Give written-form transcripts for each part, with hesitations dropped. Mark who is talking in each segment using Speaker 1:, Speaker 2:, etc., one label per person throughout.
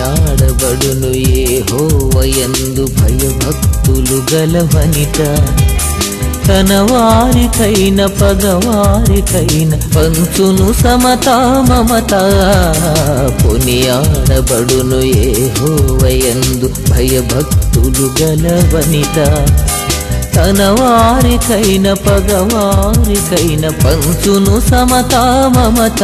Speaker 1: కొనియాడబడును యెహోవాయందు భయభక్తులు గల వనిత తన వారికైన పగవారికైన పంచును సమతా మమత కొనియాడబడును యెహోవాయందు భయభక్తులు గల వనిత తన వారికైన పగవారికైన పంచును సమతా మమత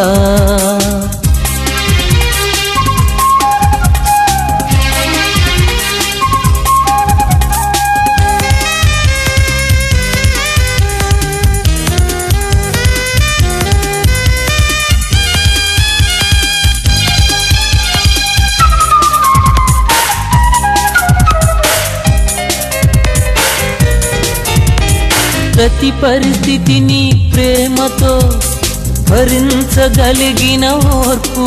Speaker 1: ప్రతి పరిస్థితిని ప్రేమతో భరించగలిగిన ఓర్పు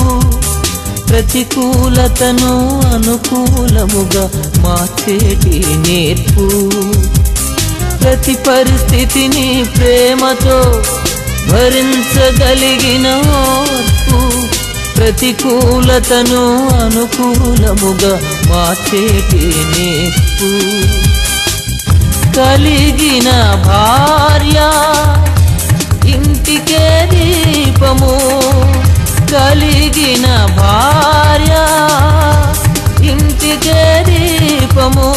Speaker 1: ప్రతికూలతను అనుకూలముగా మార్చేటి నేర్పు ప్రతి పరిస్థితిని ప్రేమతో భరించగలిగిన ఓర్పు ప్రతికూలతను అనుకూలముగా మార్చేటి నేర్పు కలిగిన భార్య ఇంటికే దీపము కలిగిన భార్య ఇంటికే దీపము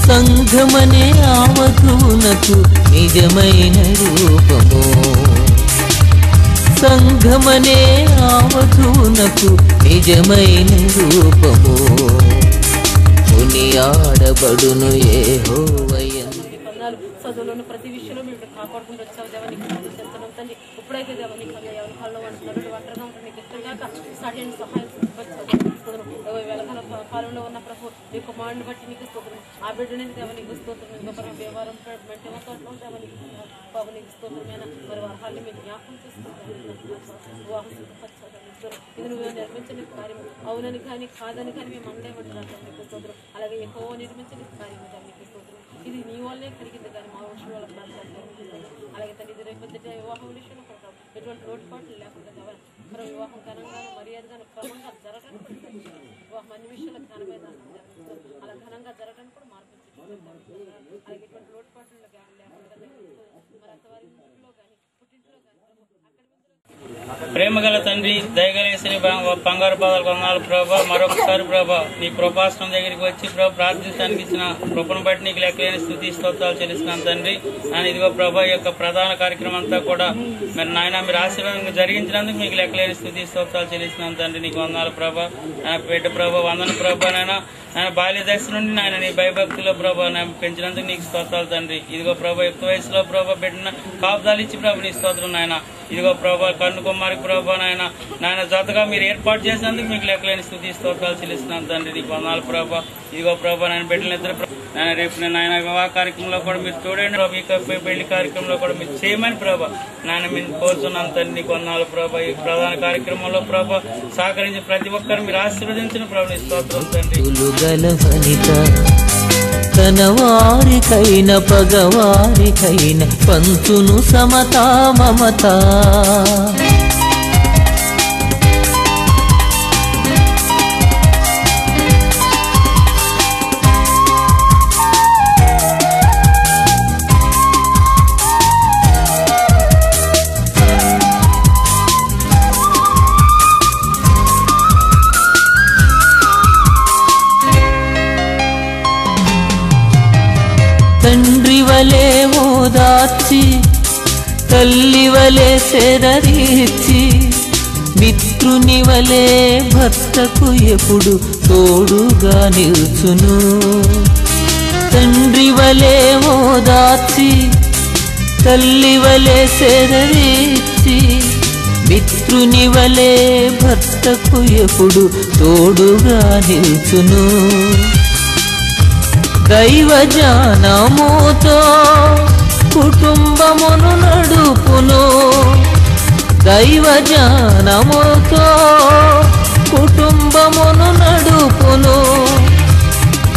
Speaker 1: సంఘమనే ఆవధువునకు నిజమైన రూపము సంఘమనే ఆవధువునకు నిజమైన రూపము కొనియాడబడును యెహోవాయందు
Speaker 2: చదువులోని ప్రతి విషయంలో మేము కాపాడుకుంటూ వచ్చావు దేవా నీకు చెప్తున్నాం తండ్రి ఇప్పుడైతే దేవా నీకు ఎవరి కాల్లో అంటున్నారు ఒంటరిగా ఉంటారు నీకు ఇష్టంగా సహాయం వెలకల కాలంలో ఉన్న ప్రభు నీ కుమారుని బట్టి నీకు స్తోత్రం ఆ బిడ్డని దేవ నీకు స్తోత్రం ఇంకా వ్యవహారం మెంటతో దేవ నీకు బాబు నీకు స్తోత్రమైన మరి అర్హాన్ని మీరు జ్ఞాపకం చేసుకుంటాం ఇది నువ్వు నిర్మించని కార్యం అవునని కానీ కాదని కానీ మేము అందేమంటున్నాం నీకు స్తోత్రం అలాగే ఎక్కువ నిర్మించని కార్యం నీకు స్తోత్రం ఇది నీ వల్లే కలిగింది కానీ మా విషయం వల్ల అలాగే తన ఇది రేపు వివాహం విషయంలో ఎటువంటి లోటుపాట్లు లేకుండా కావాలి మరి వివాహం ఘనంగా మర్యాదగా క్రమంగా జరగడానికి వివాహం అన్ని విషయాలకు ఘనమైన అలా ఘనంగా జరగడానికి కూడా మార్పు అలాగే ఎటువంటి లోటుపాట్లు లేకుండా మరి అత్తవారి ఇంట్లో కానీ పుట్టింట్లో కానీ
Speaker 3: ప్రేమగల తండ్రి దయగలేసిన బంగారు పాదాలు వందనాలు ప్రభా మరొకసారి ప్రభా నీ కృపాసనం దగ్గరికి వచ్చి ప్రభా ప్రార్థించడానికి ఇచ్చిన కృపను బట్టి నీకు లెక్కలేని స్తుతి స్తోత్రాలు చెల్లిస్తున్నాను తండ్రి నేను ఇదిగో ప్రభా యొక్క ప్రధాన కార్యక్రమం అంతా కూడా మరి నాయన మీరు ఆశీర్వాదం జరిగించినందుకు మీకు లెక్కలేని స్తుతి స్తోత్రాలు చెల్లిస్తున్నాను తండ్రి నీకు వందనాలు ప్రభా పెట్ట ప్రభా వందన ప్రభా నాయన బాల్య దశ నుండి నాయన నీ భయభక్తిలో ప్రభా పెంచినందుకు నీకు స్తోత్రాలు తండ్రి ఇదిగో ప్రభా యుక్త వయసులో ప్రభా పెట్టిన కాపుదాలు ఇచ్చి ప్రభు నీ స్తోత్రం నాయన ఇదిగో ప్రభా కన్ను కుమారికి ప్రభా నాయన జతగా మీరు ఏర్పాటు చేసినందుకు మీకు లెక్కలేని స్తుతి స్తోత్రాలు చెల్లిస్తున్నాను తండ్రి నీకు వందనాలు ప్రభా ఇదిగో ప్రభా నేను పెట్టిన ఇద్దరు రేపు నాయన వివాహ కార్యక్రమంలో కూడా మీరు చూడండి ప్రభా ఈ పెళ్లి కార్యక్రమంలో కూడా మీరు చేయమని ప్రభా నాయన మేము కోరుతున్నాను తండ్రి నీకు వందనాలు ప్రభా ఈ ప్రధాన కార్యక్రమంలో ప్రభా సహకరించి ప్రతి ఒక్కరు మీరు ఆశీర్వదించిన ప్రభు నీ స్తోత్రం తండ్రి
Speaker 1: తన వారికైన పగవారికైన పంచును సమతా మమత తండ్రి వలే ఓదార్చి తల్లి వలే శరరీర్చి మిత్రుని వలే భర్తకు ఎప్పుడు తోడుగా నిల్చును తండ్రి వలే ఓదార్చి తల్లి వలే శరరీర్చి మిత్రుని వలే భర్తకు ఎప్పుడు తోడుగా నిల్చును దైవజానముతో కుటుంబమును నడుపును దైవజానముతో కుటుంబమును నడుపును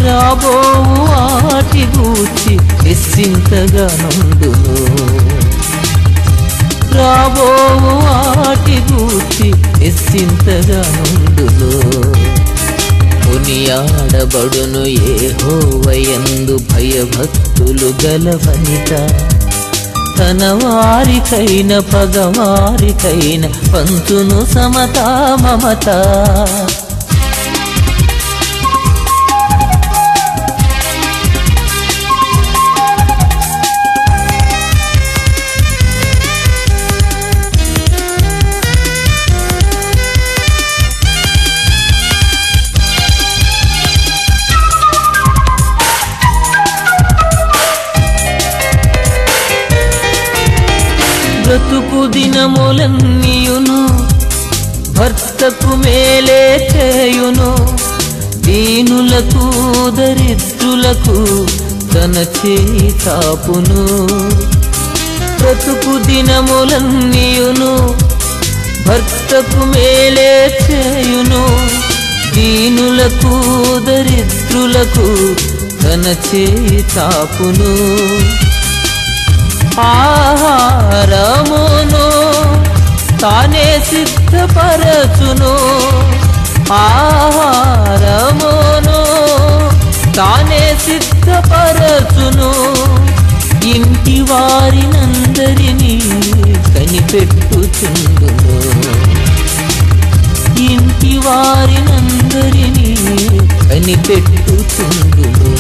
Speaker 1: రాబోవు వాటి గూర్చి నిశ్చింతగా నుండును రాబోవు వాటి గూర్చి నిశ్చింతగా నుండును కొనియాడబడును యెహోవాయందు భయభక్తులు గల వనిత. తన వారికైన పగవారికైన పంచును సమతా మమత. బ్రతుకు దినములన్నీయును భర్తకు మేలే చేయును. దీనులకు దరిద్రులకు తన చేయి చాపును. బ్రతుకు దినములన్నీయును భర్తకు మేలే చేయును. దీనులకు దరిద్రులకు తన చేయి చాపును. ఆహారమును తానే సిద్ధపరచును. ఆహారమును తానే సిద్ధపరచును. ఇంటి వారినందరినీ కనిపెట్టుచుండును. ఇంటి వారినందరినీ కనిపెట్టుచుండును.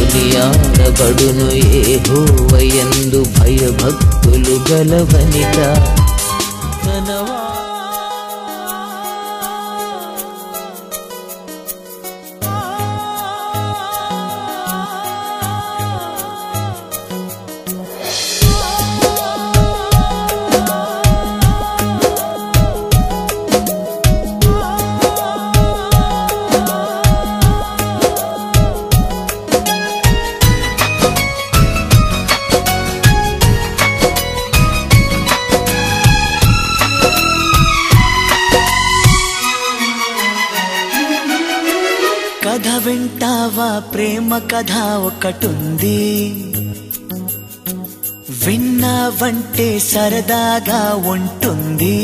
Speaker 1: కొనియాడబడును యెహోవాయందు భయభక్తులు గల వనిత.
Speaker 4: కథ వింటావా ప్రేమ కథ ఒకటుంది. విన్నావంటే సరదాగా ఉంటుంది.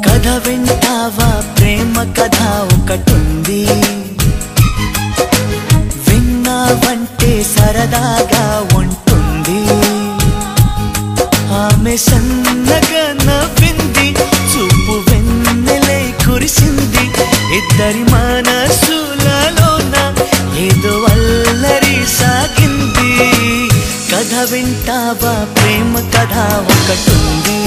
Speaker 4: కథ వింటావా ప్రేమ కథ ఒకటుంది. విన్నావంటే సరదాగా ఉంటుంది. ఆమె సన్నగా నవ్వింది, చూపు వెన్నెలై కురిసింది. ఇద్దరి మనసులలోన ఏదో అల్లరి సాగింది. కథ వింటావా ప్రేమ కథ ఒకటుంది.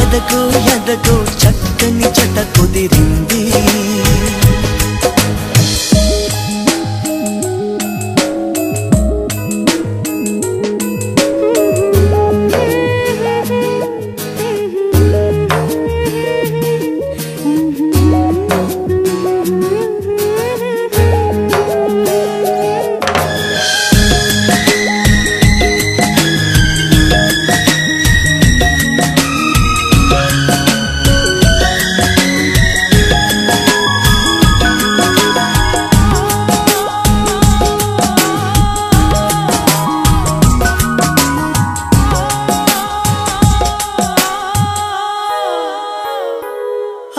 Speaker 4: ఎదగో ఎదగో చక్కని జత కుదిరింది.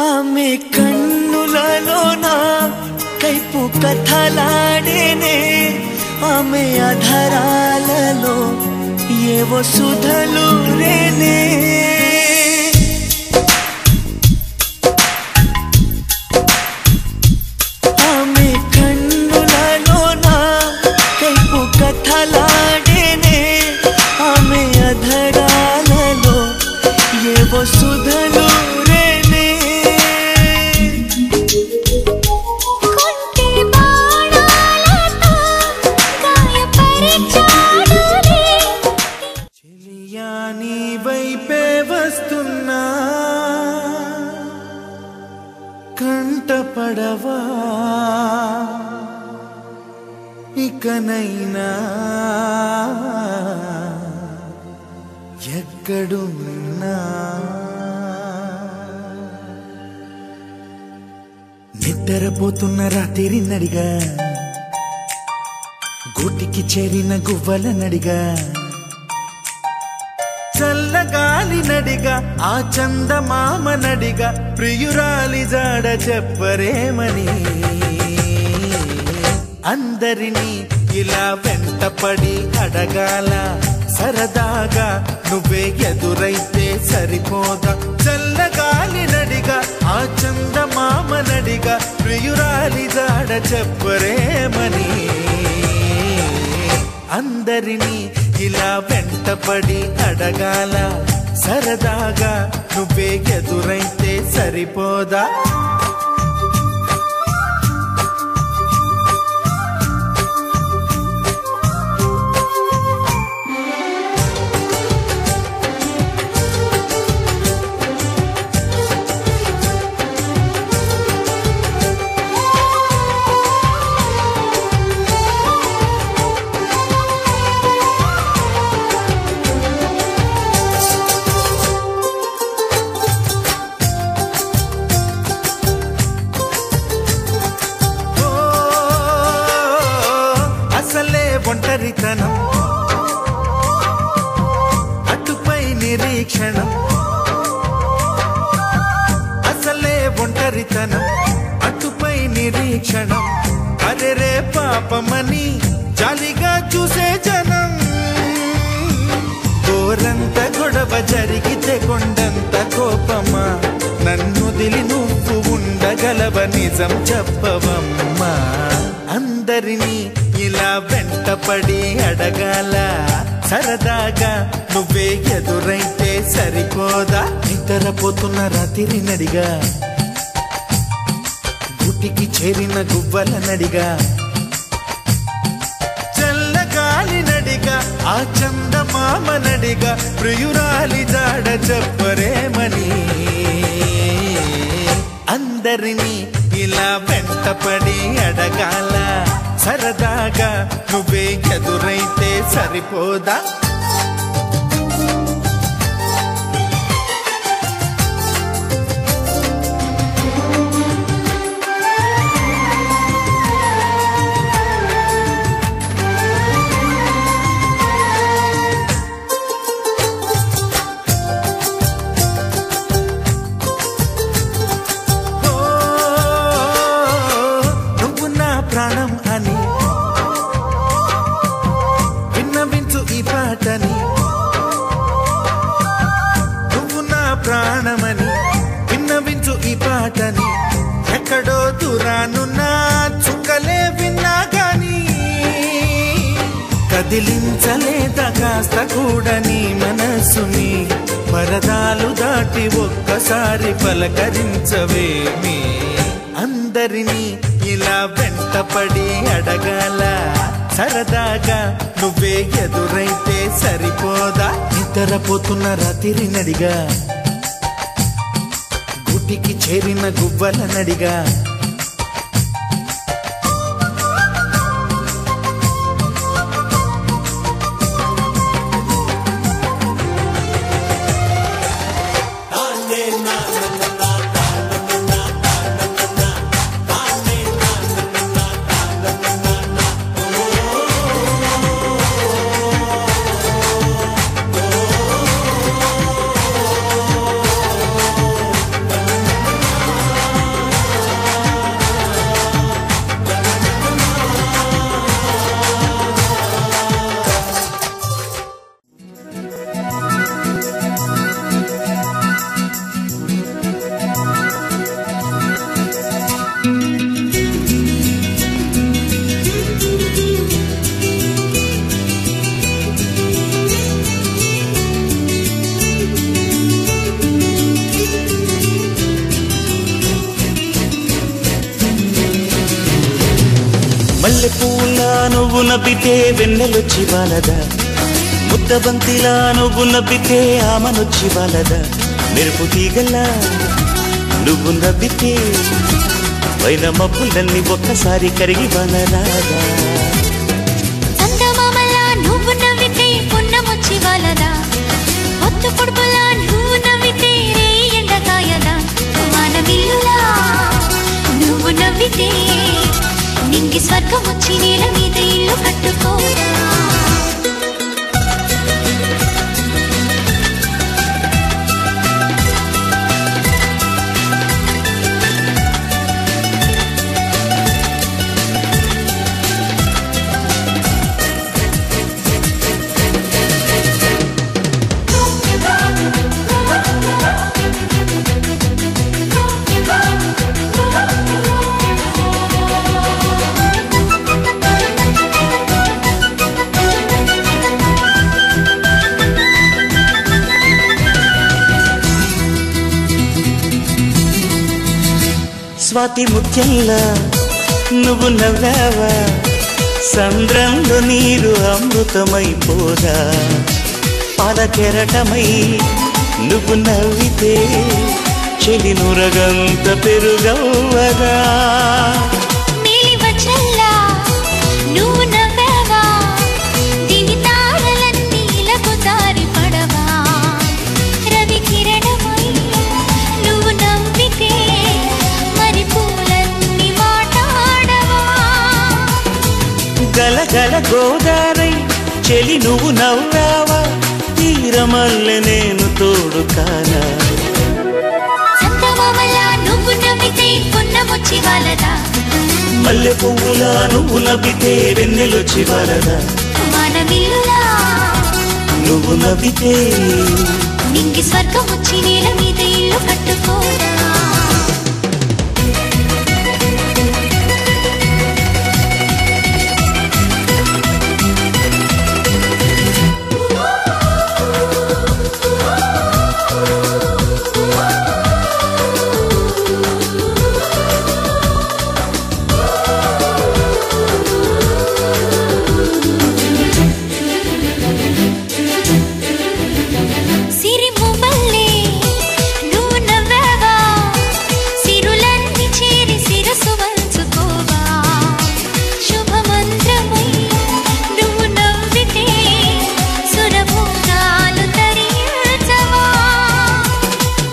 Speaker 4: ఆమె కన్నులలోన కైపు కథలాడేనే. ఆమె అధరాలలో ఏవో సుధలు రేనే. ఆమె కన్నులలోన కైపు కథలాడేనే. ఆమె అధరాలలో ఏవో సుధలు కంటపడవా ఇకనైనా ఎక్కడున్నా. నిద్ర నిద్రపోతున్న రాత్రి నడిగా గూటికి చేరిన గువ్వల నడిగా చల్లగాలి నడిగా ఆ చందమామ నడిగా ప్రియురాలి జాడ చెప్పరేమని అందరినీ ఇలా వెంటపడి అడగాల సరదాగా నువ్వే ఎదురైతే సరిపోదా చల్లగాలి నడిగా ఆ చందమామ నడిగా ప్రియురాలి జాడ చెప్పరేమని అందరినీ ఇలా వెంటపడి అడగాల సరదాగా నువ్వే ఎదురైతే సరిపోదా ఒంటరితనం అటుపై నిరీక్షణం అసలే ఒంటరితనం అటుపై నిరీక్షణం అరెరే పాపమని జాలిగా చూసే జనం గోరంత గొడవ జరిగితే కొండంత కోపమా నన్నుదిలి నువ్వు ఉండగలవ నిజం చెప్పవమ్మా అందరినీ ఇలా వెంటపడి అడగాల సరదాగా నువ్వే ఎదురైతే సరిపోదా నిద్రపోతున్న రాత్రి నడిగా గుటికి చేరిన గువ్వల నడిగా చల్లగాలి నడిగా ఆ చందమామ నడిగా ప్రియురాలి జాడ చెప్పరేమని అందరినీ ఇలా వెంటపడి అడగాల సరదాగా నువ్వే ఎదురైతే సరిపోదా ప్రాణం అని విన్నవించు ఈ పాటని నువ్వు నా ప్రాణమని విన్నవించు ఈ పాటని ఎక్కడో దూరానున్నా చుక్కలే విన్నా గాని కదిలించలేదా కాస్త కూడా నీ మనసుని పరదాలు దాటి ఒక్కసారి పలకరించవేమి అందరినీ ఇలా వెంటపడి అడగాల సరదాగా నువ్వే ఎదురైతే సరిపోదా నిద్రపోతున్న రాత్రి నడిగా గుటికి చేరిన గువ్వల నడిగా
Speaker 5: మల్లె పూల నువ్వు నవ్వితే వెన్నెలొచ్చి వాలదా ముద్దబంతిలా నువ్వు నవ్వితే ఆమనొచ్చి వాలదా మెరుపు తీగల్లా నువ్వు నవ్వితే వైన మబ్బులన్నీ ఒక్కసారి కరిగి వనరాదా
Speaker 6: చందమామలా నువ్వు నవ్వితే పున్నమొచ్చి వాలదా పొత్తు పొడుపులా నువ్వు నవ్వితే రే ఎండకాయదా మానవిల్లులా నువ్వు నవ్వి
Speaker 5: స్వాతి ముత్యంలా నువ్వు నవ్వావా, సంద్రంలో నీరు అమృతమైపోదా, పాల కెరటమై నువ్వు నవ్వితే చెలి నురగంత పెరుగవ్వగా.
Speaker 6: నువ్వు నవ్వావా, దివి తారలన్నీ ఇలకు దారి పడవా, రవి కిరణమై నువ్వు నవ్వితే మరి పూలన్నీ మాట్లాడవా.
Speaker 5: గలగల గోదారై చెలి నువ్వు నవ్వావా, తీరమల్లె నేను తోడు కానా.
Speaker 6: సంతమామలా నువ్వు నవ్వితే పున్నమొచ్చి వాలదా,
Speaker 5: మల్లె పువ్వులా నువ్వు నవ్వితే వెన్నెలొచ్చి వాలదా,
Speaker 6: మానవిల్లులా
Speaker 5: నువ్వు నవ్వితే
Speaker 6: నింగి స్వర్గం వచ్చి నేల మీద ఇల్లు కట్టుకోరా.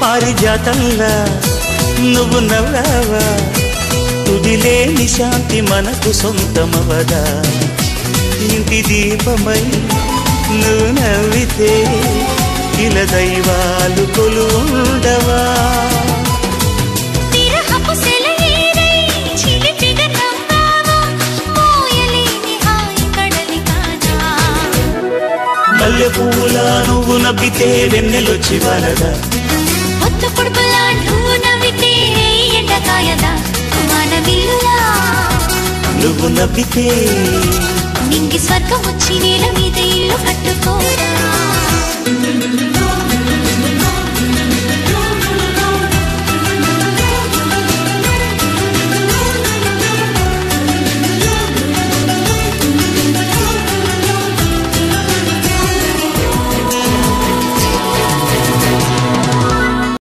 Speaker 5: పారిజాతంలా నువ్వు నవ్వావా, తుదిలేని శాంతి మనకు సొంతమవదా, ఇంటి దీపమై నువ్వు నవ్వితే ఇలా దైవాలు కొలువుండవా. మల్లె పువ్వులా నువ్వు నవ్వితే వెన్నెలొచ్చి వాలదా,
Speaker 6: పొత్తు పొడుపులా నువ్వు నవ్వితే ఎండకాయదా, మానవిల్లులా
Speaker 5: నువ్వు నవ్వితే
Speaker 6: నింగి స్వర్గం వచ్చి నేల మీద ఇల్లు కట్టుకోరా.